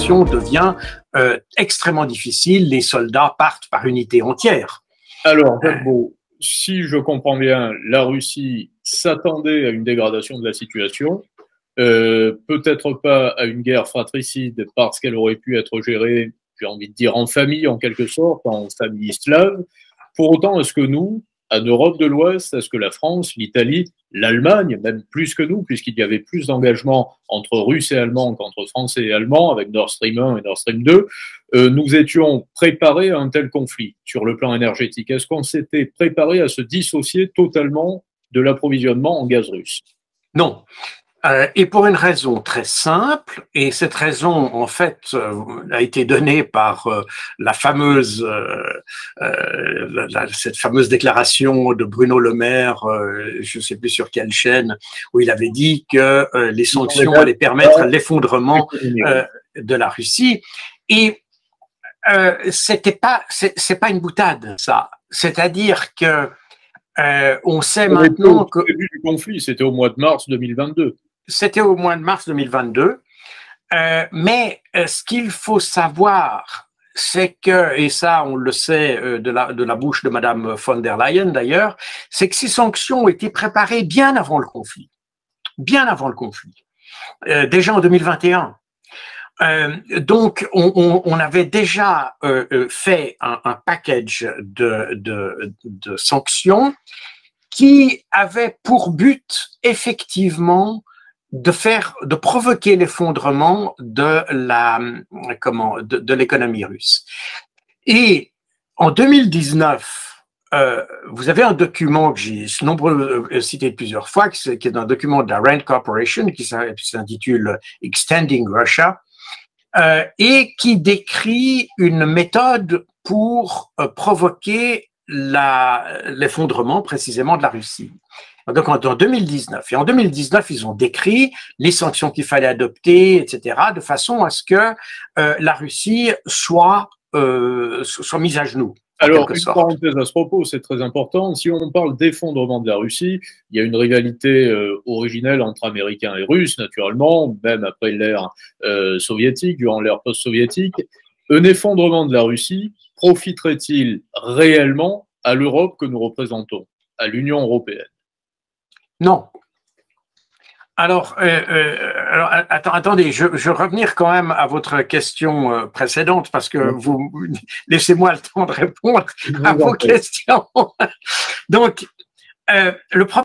situation devient extrêmement difficile. Les soldats partent par unité entière. Alors, bon, si je comprends bien, la Russie s'attendait à une dégradation de la situation, peut-être pas à une guerre fratricide parce qu'elle aurait pu être gérée, j'ai envie de dire, en famille en quelque sorte, en famille slave. Pour autant, est-ce que nous, en Europe de l'Ouest, est-ce que la France, l'Italie, l'Allemagne, même plus que nous, puisqu'il y avait plus d'engagement entre Russes et Allemands qu'entre Français et Allemands, avec Nord Stream 1 et Nord Stream 2, nous étions préparés à un tel conflit sur le plan énergétique? Est-ce qu'on s'était préparé à se dissocier totalement de l'approvisionnement en gaz russe? Non. Et pour une raison très simple, et cette raison en fait a été donnée par cette fameuse déclaration de Bruno Le Maire, je ne sais plus sur quelle chaîne, où il avait dit que les sanctions allaient permettre l'effondrement de la Russie. Et c'est pas une boutade, ça. C'est-à-dire que on sait maintenant que au début du conflit, c'était au mois de mars 2022. C'était au mois de mars 2022, mais ce qu'il faut savoir, c'est que, et ça on le sait de la bouche de Madame von der Leyen d'ailleurs, c'est que ces sanctions ont été préparées bien avant le conflit, déjà en 2021. Donc, on avait déjà fait un package de sanctions qui avait pour but effectivement de provoquer l'effondrement de l'économie russe. Et en 2019, vous avez un document que j'ai cité plusieurs fois, qui est un document de la Rand Corporation qui s'intitule Extending Russia, et qui décrit une méthode pour provoquer l'effondrement précisément de la Russie. Donc en 2019. Et en 2019, ils ont décrit les sanctions qu'il fallait adopter, etc., de façon à ce que la Russie soit mise à genoux. Alors, une parenthèse à ce propos, c'est très important. Si on parle d'effondrement de la Russie, il y a une rivalité originelle entre Américains et Russes, naturellement, même après l'ère soviétique, durant l'ère post-soviétique. Un effondrement de la Russie profiterait-il réellement à l'Europe que nous représentons, à l'Union européenne? Non. Alors, attendez, je vais revenir quand même à votre question précédente parce que vous laissez-moi le temps de répondre à vos questions. Donc, le problème